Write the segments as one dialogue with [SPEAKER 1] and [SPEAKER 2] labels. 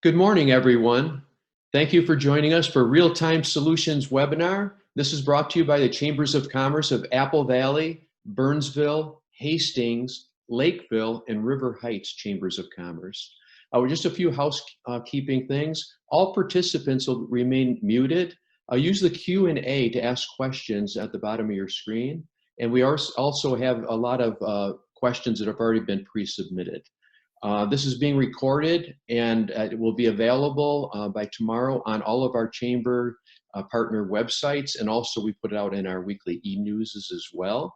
[SPEAKER 1] Good morning, everyone. Thank you for joining us for Real-Time Solutions webinar. This is brought to you by the Chambers of Commerce of Apple Valley, Burnsville, Hastings, Lakeville, and River Heights Chambers of Commerce. Just a few housekeeping things. All participants will remain muted. Use the Q&A to ask questions at the bottom of your screen. And we also have a lot of questions that have already been pre-submitted. This is being recorded and it will be available by tomorrow on all of our chamber partner websites, and also we put it out in our weekly e-newses as well.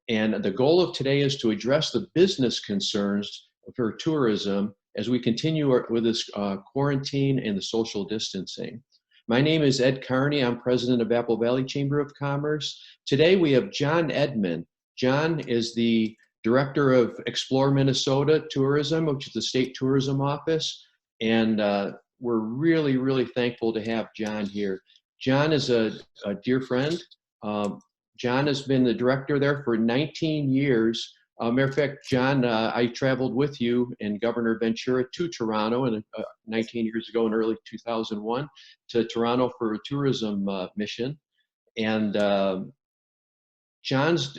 [SPEAKER 1] And the goal of today is to address the business concerns for tourism as we continue with this quarantine and the social distancing. My name is Ed Carney. I'm president of Apple Valley Chamber of Commerce. Today we have John Edmond. John is the Director of Explore Minnesota Tourism, which is the state tourism office. And we're really, really thankful to have John here. John is a dear friend. John has been the director there for 19 years. Matter of fact, John, I traveled with you and Governor Ventura to Toronto 19 years ago in early 2001 to Toronto for a tourism mission. And John's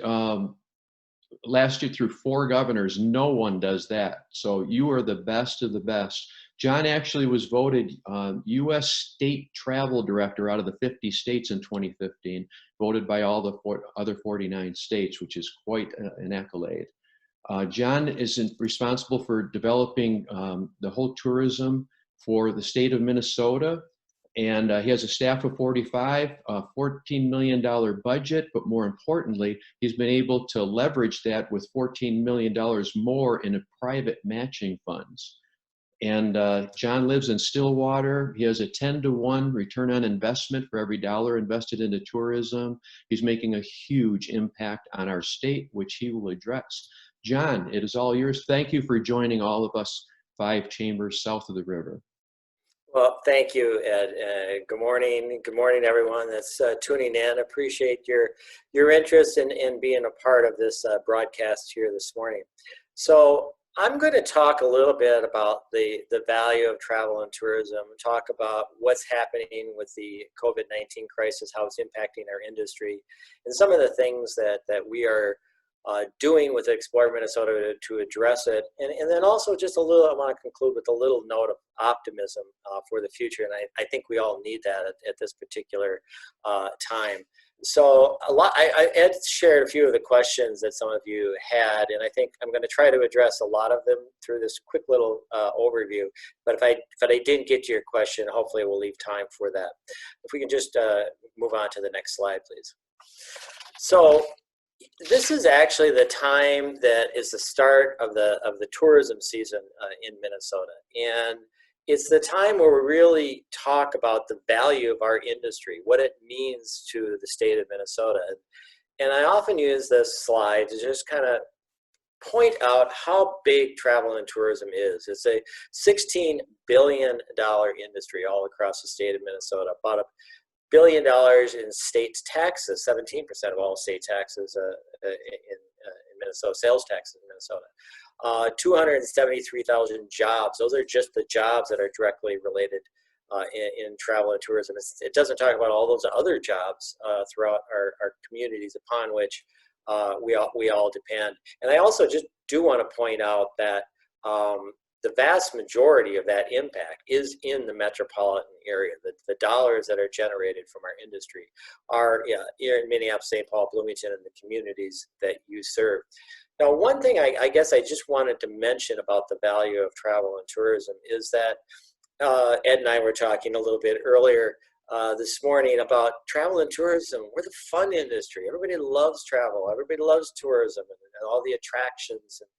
[SPEAKER 1] lasted through 4 governors. No one does that. So you are the best of the best. John actually was voted U.S. State Travel Director out of the 50 states in 2015, voted by all the other 49 states, which is quite an accolade. John is responsible for developing the whole tourism for the state of Minnesota. And he has a staff of 45, $14 million budget, but more importantly, he's been able to leverage that with $14 million more in private matching funds. And John lives in Stillwater. He has a 10-to-1 return on investment for every dollar invested into tourism. He's making a huge impact on our state, which he will address. John, it is all yours. Thank you for joining all of us 5 chambers south of the river.
[SPEAKER 2] Well, thank you, Ed. Good morning. Good morning, everyone that's tuning in. Appreciate your interest in being a part of this broadcast here this morning. So I'm going to talk a little bit about the value of travel and tourism, talk about what's happening with the COVID-19 crisis, how it's impacting our industry, and some of the things that we are doing with Explore Minnesota to address it. And then also just a little, I want to conclude with a little note of optimism for the future. And I think we all need that at this particular time. So Ed shared a few of the questions that some of you had, and I think I'm going to try to address a lot of them through this quick little overview. But if I didn't get to your question, hopefully we'll leave time for that. If we can just move on to the next slide, please. So this is actually the time that is the start of the tourism season in Minnesota, and it's the time where we really talk about the value of our industry, what it means to the state of Minnesota. And I often use this slide to just kind of point out how big travel and tourism is. It's a $16 billion industry all across the state of Minnesota, about $1 billion in state taxes, 17% of all state taxes in Minnesota, sales taxes in Minnesota. 273,000 jobs. Those are just the jobs that are directly related in travel and tourism. It doesn't talk about all those other jobs throughout our communities upon which we all depend. And I also just do want to point out that the vast majority of that impact is in the metropolitan area. The dollars that are generated from our industry are here in Minneapolis, St. Paul, Bloomington, and the communities that you serve. Now, one thing I guess I just wanted to mention about the value of travel and tourism is that Ed and I were talking a little bit earlier this morning about travel and tourism. We're the fun industry. Everybody loves travel. Everybody loves tourism and all the attractions and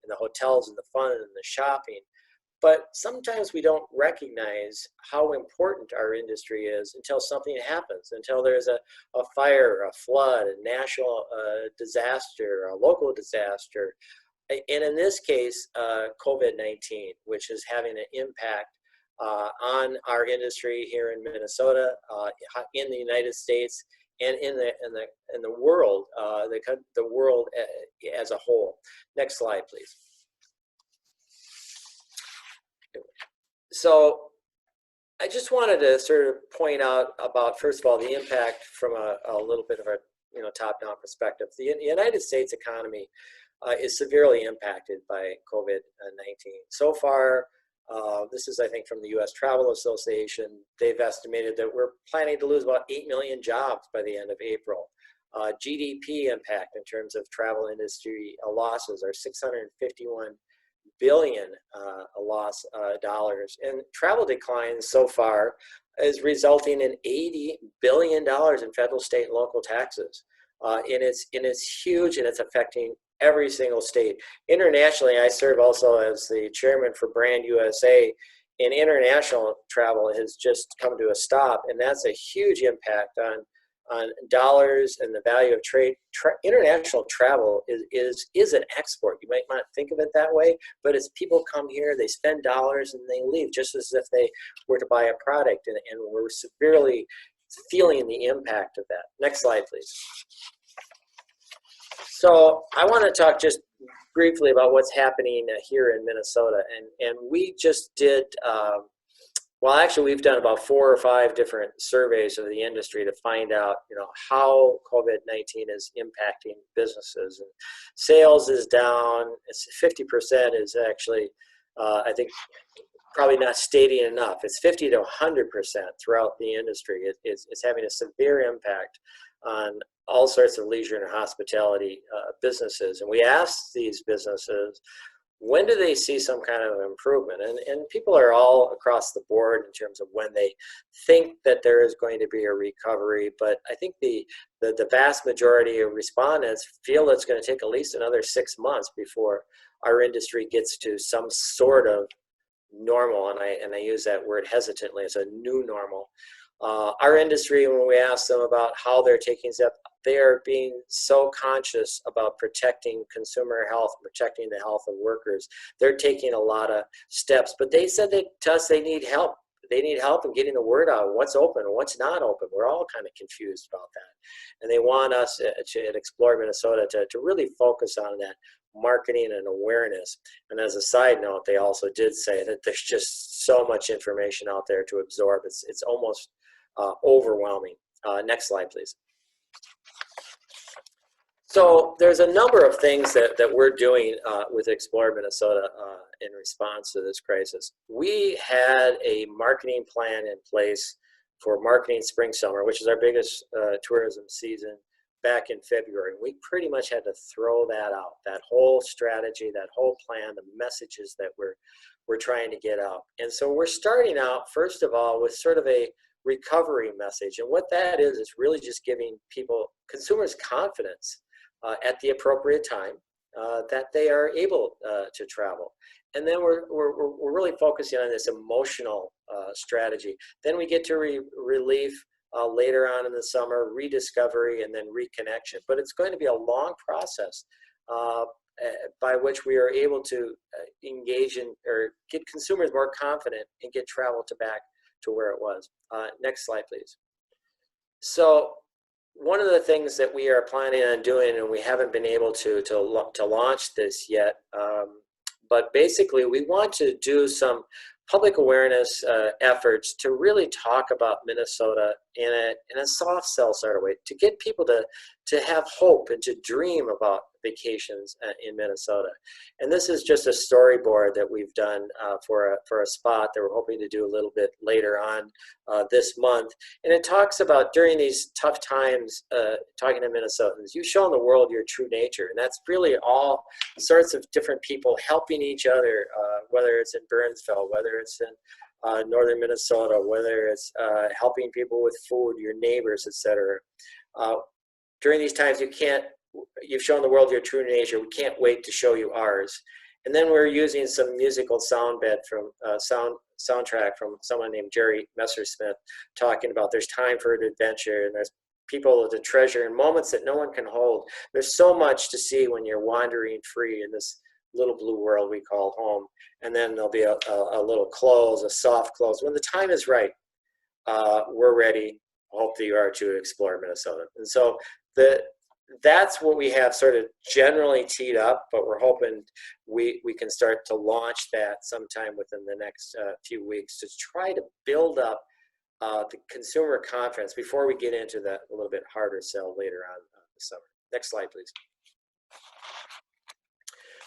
[SPEAKER 2] the hotels and the fun and the shopping. But sometimes we don't recognize how important our industry is until something happens, until there's a fire, a flood, a national disaster, a local disaster. And in this case, COVID-19, which is having an impact on our industry here in Minnesota, in the United States, and in the world, the world as a whole. Next slide, please. So I just wanted to sort of point out about, first of all, the impact from a little bit of a top-down perspective. The United States economy is severely impacted by COVID-19. So far, this is, I think, from the U.S. Travel Association. They've estimated that we're planning to lose about 8 million jobs by the end of April. GDP impact in terms of travel industry losses are 651 billion dollars, and travel declines so far is resulting in $80 billion in federal, state, and local taxes. And it's huge, and it's affecting every single state. Internationally, I serve also as the chairman for Brand USA, and international travel has just come to a stop, and that's a huge impact on dollars and the value of trade. International travel is an export. You might not think of it that way, but as people come here, they spend dollars and they leave just as if they were to buy a product, and we're severely feeling the impact of that. Next slide, please. So I want to talk just briefly about what's happening here in Minnesota, and we just did well, actually, we've done about 4 or 5 different surveys of the industry to find out, how COVID-19 is impacting businesses. And sales is down. It's 50% is actually, I think, probably not stating enough. It's 50 to 100% throughout the industry. It's having a severe impact on all sorts of leisure and hospitality businesses. And we asked these businesses, when do they see some kind of improvement? And people are all across the board in terms of when they think that there is going to be a recovery. But I think the vast majority of respondents feel it's going to take at least another 6 months before our industry gets to some sort of normal. And I use that word hesitantly. It's a new normal. Our industry, when we ask them about how they're taking steps, they are being so conscious about protecting consumer health, protecting the health of workers. They're taking a lot of steps, but they said that to us they need help. They need help in getting the word out, what's open and what's not open. We're all kind of confused about that. And they want us at Explore Minnesota to really focus on that marketing and awareness. And as a side note, they also did say that there's just so much information out there to absorb. It's almost overwhelming. Next slide, please. So there's a number of things that we're doing with Explore Minnesota in response to this crisis. We had a marketing plan in place for marketing spring summer, which is our biggest tourism season, back in February. We pretty much had to throw that out, that whole strategy, that whole plan, the messages that we're trying to get out. And so we're starting out, first of all, with sort of a recovery message. And what that is really just giving consumers confidence at the appropriate time that they are able to travel. And then we're really focusing on this emotional strategy. Then we get to relief later on in the summer, rediscovery, and then reconnection. But it's going to be a long process by which we are able to engage in or get consumers more confident and get travel back to where it was. Next slide, please. So one of the things that we are planning on doing, and we haven't been able to launch this yet, but basically we want to do some public awareness efforts to really talk about Minnesota in a soft sell sort of way, to get people to have hope and to dream about vacations in Minnesota. And this is just a storyboard that we've done for a spot that we're hoping to do a little bit later on this month. And it talks about, during these tough times, talking to Minnesotans, you've shown the world your true nature. And that's really all sorts of different people helping each other, whether it's in Burnsville, whether it's in northern Minnesota, whether it's helping people with food, your neighbors, etc. During these times, you've shown the world your true nature. We can't wait to show you ours. And then we're using some musical soundtrack from someone named Jerry Messersmith, talking about there's time for an adventure, and there's people to treasure and moments that no one can hold. There's so much to see when you're wandering free in this little blue world we call home. And then there'll be a little close, a soft close. When the time is right, we're ready. I hope that you are to explore Minnesota. And so that's what we have sort of generally teed up, but we're hoping we can start to launch that sometime within the next few weeks to try to build up the consumer confidence before we get into that a little bit harder sell later on the summer. Next slide, please.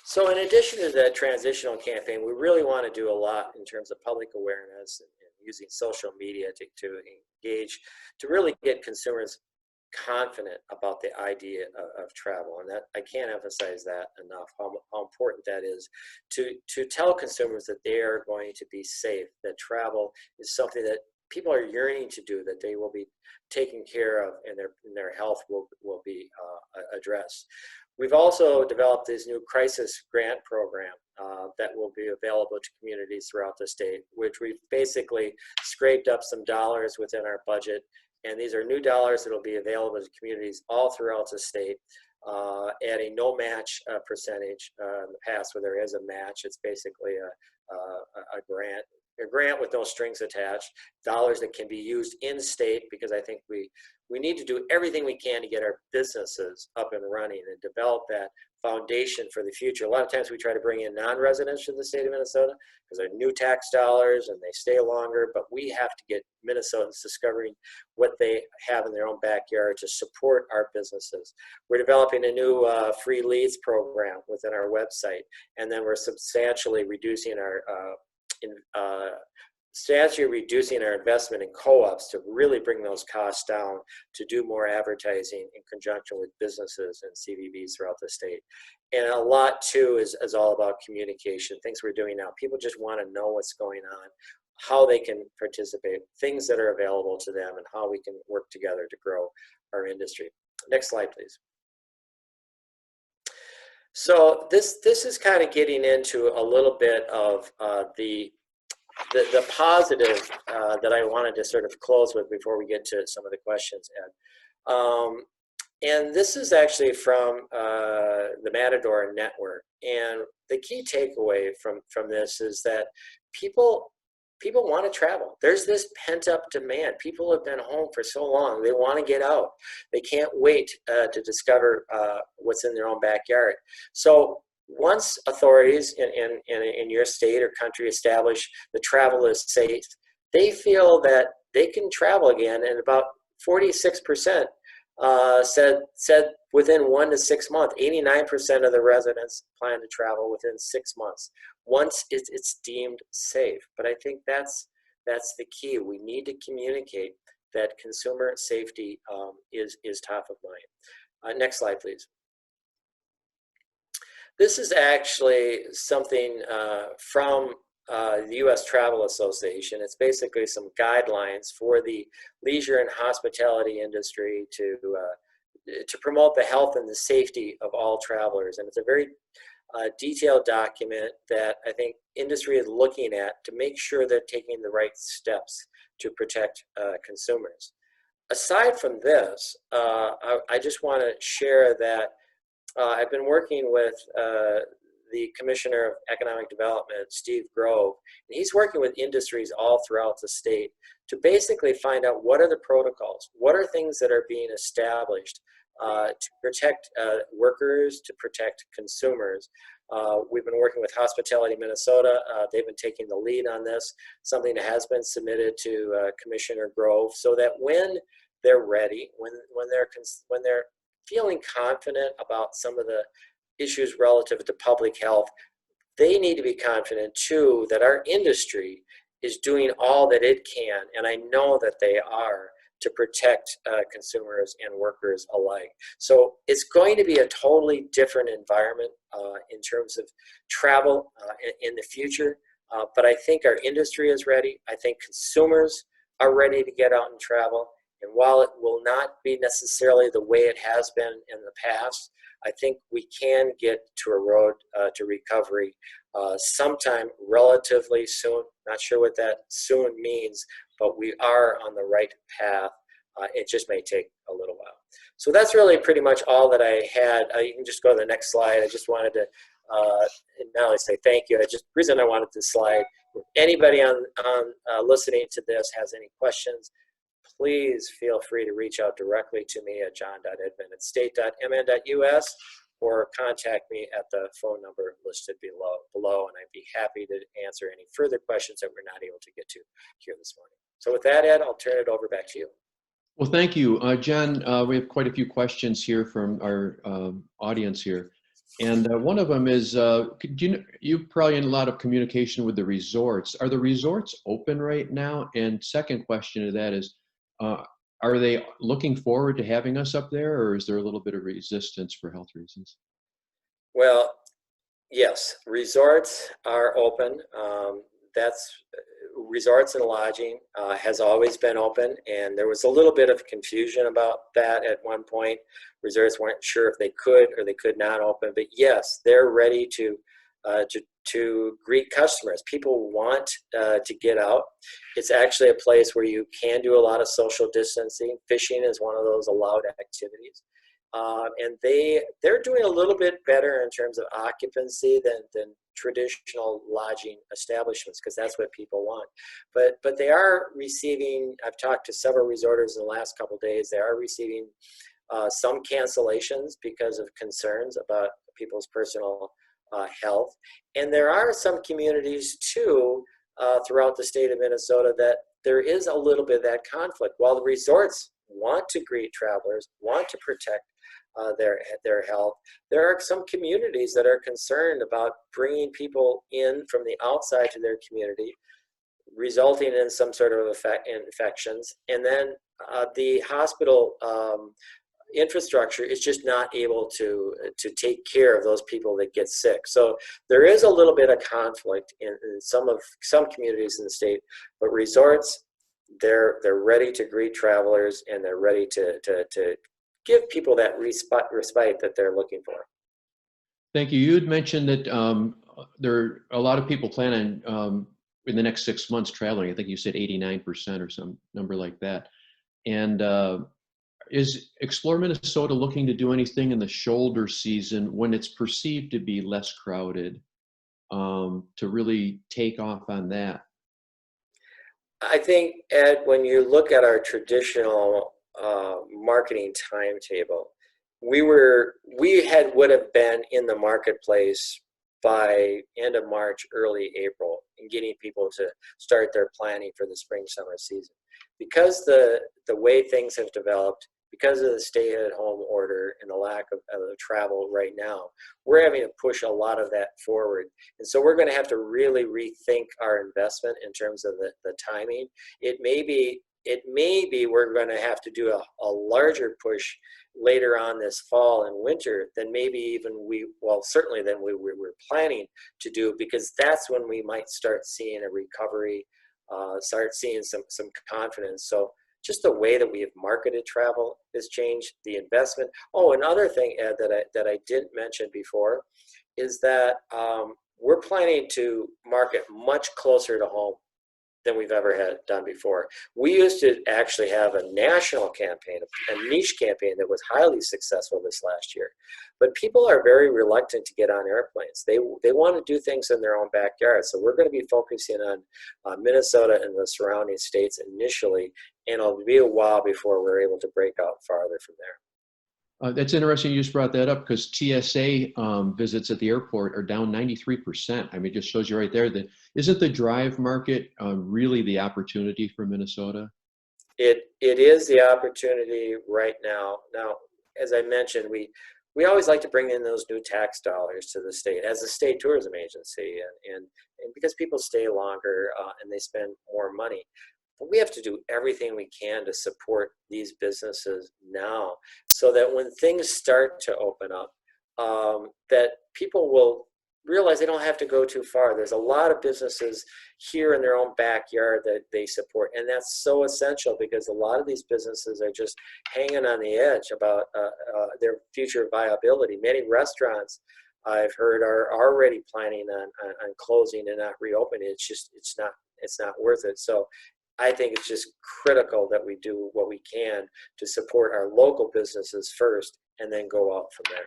[SPEAKER 2] So in addition to the transitional campaign, we really want to do a lot in terms of public awareness and using social media to engage, to really get consumers confident about the idea of travel. And that, I can't emphasize that enough, how important that is to tell consumers that they are going to be safe, that travel is something that people are yearning to do, that they will be taken care of, and their health will be addressed. We've also developed this new crisis grant program that will be available to communities throughout the state, which we've basically scraped up some dollars within our budget. And these are new dollars that will be available to communities all throughout the state at a no match percentage. In the past, where there is a match, it's basically a grant with no strings attached, dollars that can be used in state, because I think we need to do everything we can to get our businesses up and running and develop that foundation for the future. A lot of times we try to bring in non-residents to the state of Minnesota because they're new tax dollars and they stay longer, but we have to get Minnesotans discovering what they have in their own backyard to support our businesses. We're developing a new free leads program within our website, and then we're substantially reducing our investment in co-ops to really bring those costs down, to do more advertising in conjunction with businesses and CVBs throughout the state. And a lot too is all about communication, things we're doing now. People just want to know what's going on, how they can participate, things that are available to them, and how we can work together to grow our industry. Next slide, please. So this is kind of getting into a little bit of the positive that I wanted to sort of close with before we get to some of the questions, Ed. And this is actually from the Matador Network. And the key takeaway from this is that people want to travel. There's this pent-up demand. People have been home for so long. They want to get out. They can't wait to discover what's in their own backyard. So once authorities in your state or country establish that travel is safe, they feel that they can travel again, and about 46% said within 1 to 6 months. 89% of the residents plan to travel within 6 months once it's deemed safe. But I think that's the key. We need to communicate that consumer safety is top of mind. Next slide, please. This is actually something from the U.S. Travel Association. It's basically some guidelines for the leisure and hospitality industry to promote the health and the safety of all travelers. And it's a very detailed document that I think industry is looking at to make sure they're taking the right steps to protect consumers. Aside from this, I just want to share that I've been working with the Commissioner of Economic Development, Steve Grove, and he's working with industries all throughout the state to basically find out what are the protocols, what are things that are being established to protect workers, to protect consumers. We've been working with Hospitality Minnesota. They've been taking the lead on this, something that has been submitted to Commissioner Grove, so that when they're ready, when they're feeling confident about some of the issues relative to public health, they need to be confident too that our industry is doing all that it can, and I know that they are, to protect consumers and workers alike. So it's going to be a totally different environment in terms of travel in the future, but I think our industry is ready. I think consumers are ready to get out and travel. And while it will not be necessarily the way it has been in the past, I think we can get to a road to recovery sometime relatively soon. Not sure what that soon means, but we are on the right path. It just may take a little while. So that's really pretty much all that I had. You can just go to the next slide. I just wanted to not only say thank you. The reason I wanted this slide, if anybody on listening to this has any questions, please feel free to reach out directly to me at john.edmond@state.mn.us or contact me at the phone number listed below, and I'd be happy to answer any further questions that we're not able to get to here this morning. So with that, Ed, I'll turn it over back to you.
[SPEAKER 1] Well, thank you. John, we have quite a few questions here from our audience here. And one of them is, you're probably in a lot of communication with the resorts. Are the resorts open right now? And second question to that is, are they looking forward to having us up there, or is there a little bit of resistance for health reasons?
[SPEAKER 2] Well, yes, resorts are open. That's resorts and lodging has always been open, and there was a little bit of confusion about that at one point. Resorts weren't sure if they could or they could not open, but yes, they're ready to greet customers. People want to get out. It's actually a place where you can do a lot of social distancing. Fishing is one of those allowed activities. And they're doing a little bit better in terms of occupancy than traditional lodging establishments, because that's what people want. But they are receiving, I've talked to several resorters in the last couple of days, they are receiving some cancellations because of concerns about people's personal health. And there are some communities too throughout the state of Minnesota that there is a little bit of that conflict. While the resorts want to greet travelers, want to protect their health, there are some communities that are concerned about bringing people in from the outside to their community, resulting in some sort of infections, and then the hospital infrastructure is just not able to take care of those people that get sick. So there is a little bit of conflict in some communities in the state, but resorts, they're ready to greet travelers, and they're ready to give people that respite that they're looking for.
[SPEAKER 1] Thank you. You had mentioned that there are a lot of people planning in the next 6 months traveling. I think you said 89% or some number like that. And is Explore Minnesota looking to do anything in the shoulder season when it's perceived to be less crowded to really take off on that?
[SPEAKER 2] I think, Ed, when you look at our traditional marketing timetable, we would have been in the marketplace by end of March, early April, and getting people to start their planning for the spring summer season. Because the way things have developed, because of the stay-at-home order and the lack of travel right now, we're having to push a lot of that forward. And so we're going to have to really rethink our investment in terms of the timing. It may be we're going to have to do a larger push later on this fall and winter than maybe even certainly than we were planning to do, because that's when we might start seeing a recovery, start seeing some confidence. So just the way that we have marketed travel has changed, the investment. Oh, another thing, Ed, that I didn't mention before is that we're planning to market much closer to home than we've ever done before. We used to actually have a national campaign, a niche campaign that was highly successful this last year. But people are very reluctant to get on airplanes. They want to do things in their own backyard. So we're going to be focusing on Minnesota and the surrounding states initially, and it'll be a while before we're able to break out farther from there.
[SPEAKER 1] That's interesting you just brought that up, because TSA visits at the airport are down 93%. I mean, it just shows you right there that isn't the drive market really the opportunity for Minnesota?
[SPEAKER 2] It is the opportunity right now. Now, as I mentioned, we always like to bring in those new tax dollars to the state as a state tourism agency, and because people stay longer and they spend more money. But we have to do everything we can to support these businesses now, so that when things start to open up, that people will realize they don't have to go too far. There's a lot of businesses here in their own backyard that they support, and that's so essential, because a lot of these businesses are just hanging on the edge about their future viability. Many restaurants, I've heard, are already planning on closing and not reopening. It's not worth it. So I think it's just critical that we do what we can to support our local businesses first, and then go out from there.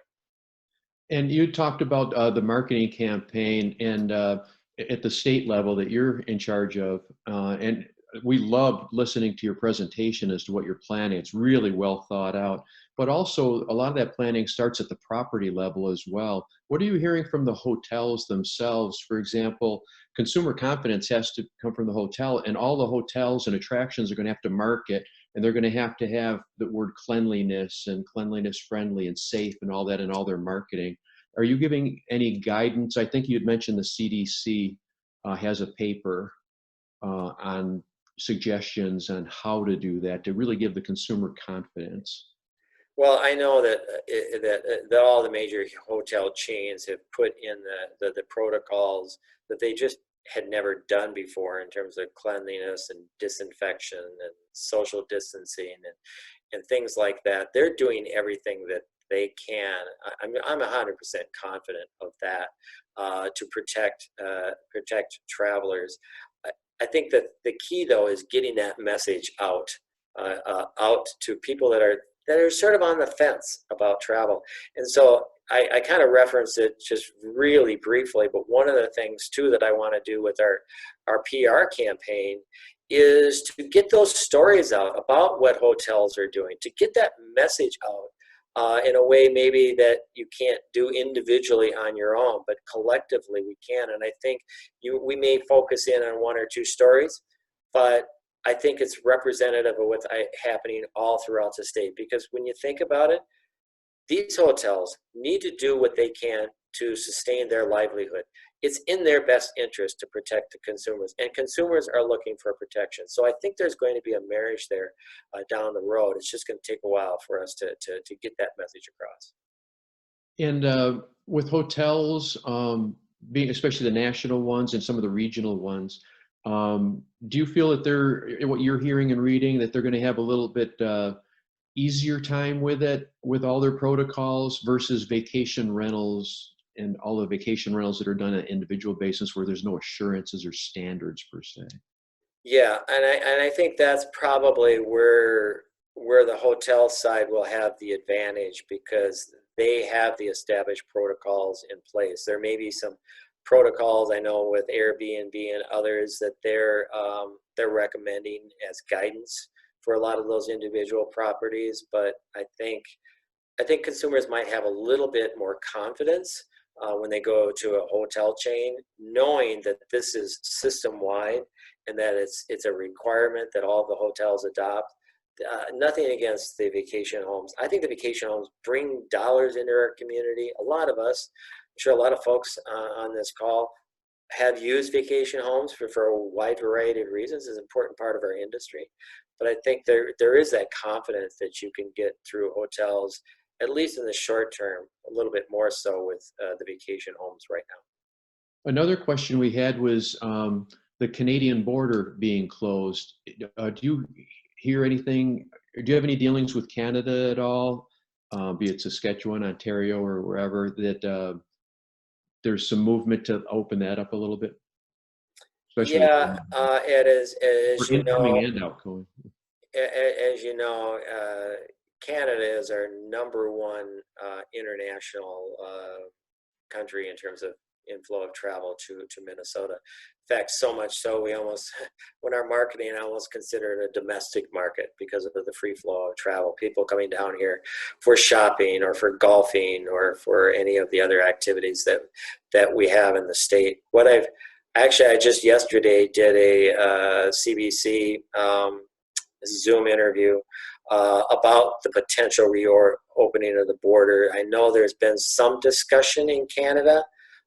[SPEAKER 1] And you talked about the marketing campaign and at the state level that you're in charge of. And we loved listening to your presentation as to what you're planning. It's really well thought out. But also, a lot of that planning starts at the property level as well. What are you hearing from the hotels themselves? For example, consumer confidence has to come from the hotel, and all the hotels and attractions are going to have to market, and they're going to have the word cleanliness and cleanliness friendly and safe and all that in all their marketing. Are you giving any guidance? I think you had mentioned the CDC has a paper on suggestions on how to do that to really give the consumer confidence.
[SPEAKER 2] Well, I know that that all the major hotel chains have put in the protocols that they just had never done before in terms of cleanliness and disinfection and social distancing and things like that. They're doing everything that they can. I'm 100% confident of that to protect travelers. I think that the key though is getting that message out to people that are sort of on the fence about travel. And so I kind of referenced it just really briefly, but one of the things too that I want to do with our PR campaign is to get those stories out about what hotels are doing, to get that message out in a way maybe that you can't do individually on your own, but collectively we can. And I think we may focus in on one or two stories, but I think it's representative of what's happening all throughout the state. Because when you think about it, these hotels need to do what they can to sustain their livelihood. It's in their best interest to protect the consumers, and consumers are looking for protection. So I think there's going to be a marriage there down the road. It's just going to take a while for us to get that message across.
[SPEAKER 1] And with hotels, being especially the national ones and some of the regional ones, do you feel that what you're hearing and reading, that they're going to have a little bit easier time with it, with all their protocols versus vacation rentals and all the vacation rentals that are done on an individual basis where there's no assurances or standards per se?
[SPEAKER 2] Yeah, and I think that's probably where the hotel side will have the advantage because they have the established protocols in place. There may be some protocols I know with Airbnb and others that they're recommending as guidance for a lot of those individual properties, but I think consumers might have a little bit more confidence when they go to a hotel chain, knowing that this is system-wide and that it's a requirement that all the hotels adopt. Nothing against the vacation homes. I think the vacation homes bring dollars into our community. A lot of us, I'm sure a lot of folks on this call have used vacation homes for a wide variety of reasons. It's an important part of our industry. But I think there is that confidence that you can get through hotels, at least in the short term, a little bit more so with the vacation homes right now.
[SPEAKER 1] Another question we had was the Canadian border being closed. Do you hear anything? Do you have any dealings with Canada at all, be it Saskatchewan, Ontario, or wherever, that there's some movement to open that up a little bit? Especially
[SPEAKER 2] Yeah, Ed, as
[SPEAKER 1] for
[SPEAKER 2] you know,
[SPEAKER 1] incoming and outgoing.
[SPEAKER 2] as you know, Canada is our number one international country in terms of inflow of travel to Minnesota. In fact, so much so we almost, when our marketing, I almost consider it a domestic market because of the free flow of travel. People coming down here for shopping or for golfing or for any of the other activities that we have in the state. I just yesterday did a CBC Zoom interview about the potential reopening of the border. I know there's been some discussion in Canada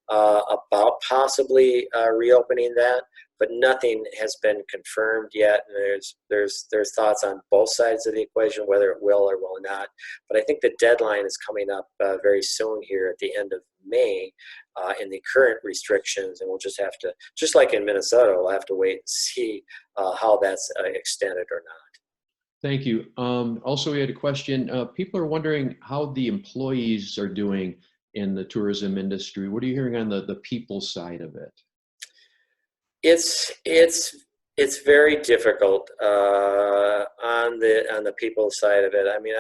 [SPEAKER 2] about possibly reopening that, but nothing has been confirmed yet. And there's thoughts on both sides of the equation whether it will or will not. But I think the deadline is coming up very soon here at the end of May in the current restrictions, and we'll just have to, just like in Minnesota, we'll have to wait and see how that's extended or not.
[SPEAKER 1] Thank you. Also, we had a question. People are wondering how the employees are doing in the tourism industry. What are you hearing on the people side of it?
[SPEAKER 2] It's very difficult on the people side of it. I mean,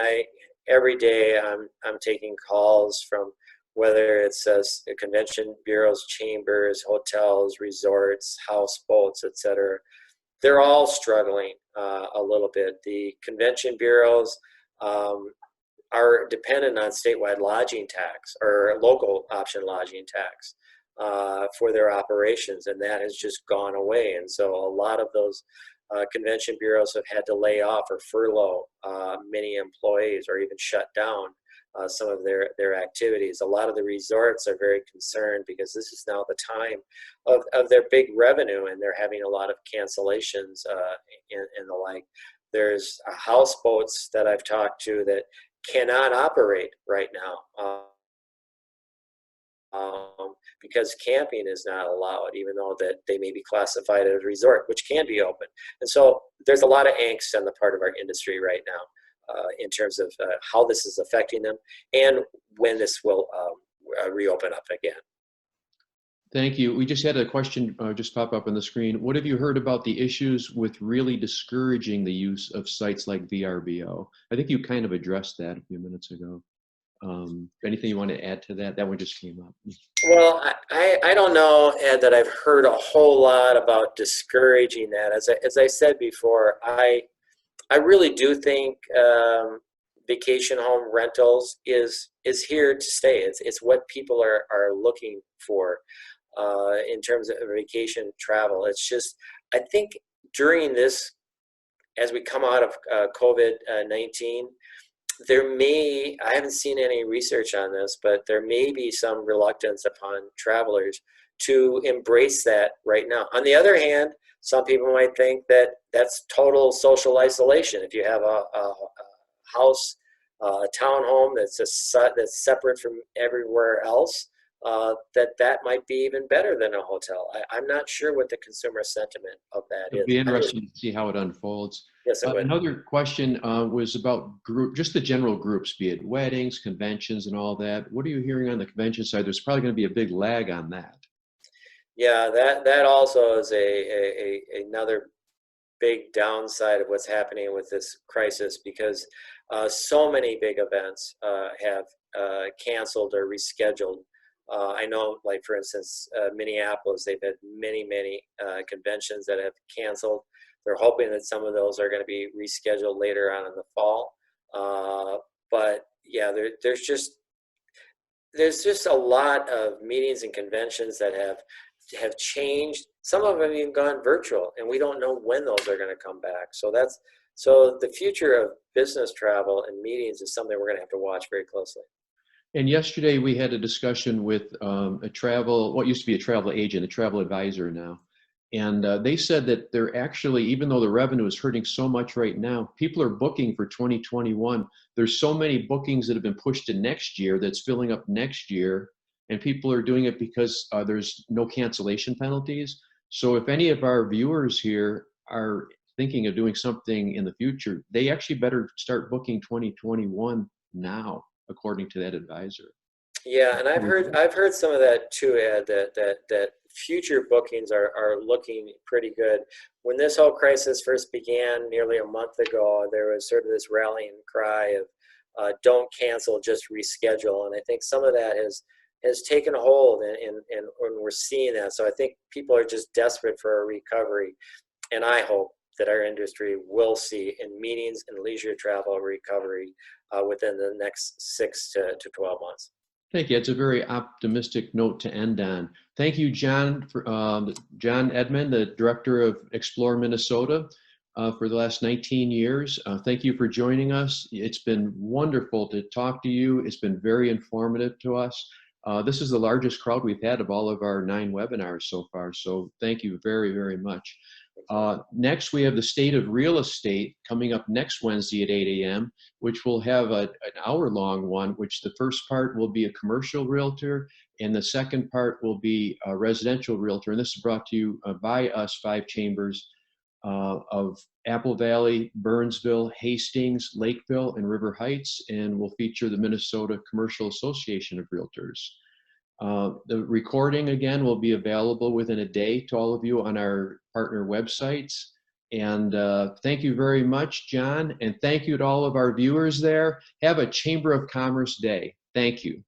[SPEAKER 2] every day I'm taking calls from whether it's convention bureaus, chambers, hotels, resorts, houseboats, etc. they're all struggling a little bit. The convention bureaus are dependent on statewide lodging tax or local option lodging tax for their operations, and that has just gone away. And so a lot of those convention bureaus have had to lay off or furlough many employees or even shut down some of their activities. A lot of the resorts are very concerned because this is now the time of their big revenue, and they're having a lot of cancellations and the like. There's houseboats that I've talked to that cannot operate right now because camping is not allowed, even though that they may be classified as a resort, which can be open. And so there's a lot of angst on the part of our industry right now in terms of how this is affecting them and when this will reopen up again.
[SPEAKER 1] Thank you. We just had a question just pop up on the screen. What have you heard about the issues with really discouraging the use of sites like VRBO? I think you kind of addressed that a few minutes ago. Anything you want to add to that? That one just came up.
[SPEAKER 2] Well, I don't know, Ed, that I've heard a whole lot about discouraging that. As I said before, I really do think vacation home rentals is here to stay. It's what people are looking for in terms of vacation travel. It's just, I think during this, as we come out of COVID-19, I haven't seen any research on this, but there may be some reluctance upon travelers to embrace that right now. On the other hand, some people might think that that's total social isolation. If you have a house, a townhome that's separate from everywhere else, that might be even better than a hotel. I'm not sure what the consumer sentiment of that is.
[SPEAKER 1] It'd be interesting to see how it unfolds.
[SPEAKER 2] Yes, it would.
[SPEAKER 1] Another question was about just the general groups, be it weddings, conventions, and all that. What are you hearing on the convention side? There's probably going to be a big lag on that.
[SPEAKER 2] Yeah, that also is another big downside of what's happening with this crisis, because so many big events have canceled or rescheduled. I know, like for instance, Minneapolis, they've had many conventions that have canceled. They're hoping that some of those are going to be rescheduled later on in the fall. But yeah, there's just a lot of meetings and conventions that have changed. Some of them have even gone virtual, and we don't know when those are going to come back. So the future of business travel and meetings is something we're going to have to watch very closely.
[SPEAKER 1] And yesterday we had a discussion with what used to be a travel agent, a travel advisor now. And they said that they're actually, even though the revenue is hurting so much right now, people are booking for 2021. There's so many bookings that have been pushed to next year that's filling up next year. And people are doing it because there's no cancellation penalties. So if any of our viewers here are thinking of doing something in the future, they actually better start booking 2021 now, according to that advisor.
[SPEAKER 2] Yeah, and I've heard some of that too, Ed, that future bookings are looking pretty good. When this whole crisis first began nearly a month ago, there was sort of this rallying cry of don't cancel, just reschedule. And I think some of that has taken hold, and we're seeing that. So I think people are just desperate for a recovery. And I hope that our industry will see in meetings and leisure travel recovery within the next 6 to 12 months.
[SPEAKER 1] Thank you. It's a very optimistic note to end on. Thank you, John Edmond, the director of Explore Minnesota, for the last 19 years. Thank you for joining us. It's been wonderful to talk to you. It's been very informative to us. This is the largest crowd we've had of all of our 9 webinars so far. So thank you very, very much. Next, we have the state of real estate coming up next Wednesday at 8 a.m., which will have an hour-long one, which the first part will be a commercial realtor, and the second part will be a residential realtor. And this is brought to you by us, 5 chambers of Apple Valley, Burnsville, Hastings, Lakeville, and River Heights, and will feature the Minnesota Commercial Association of Realtors. The recording, again, will be available within a day to all of you on our partner websites. And thank you very much, John. And thank you to all of our viewers there. Have a Chamber of Commerce day. Thank you.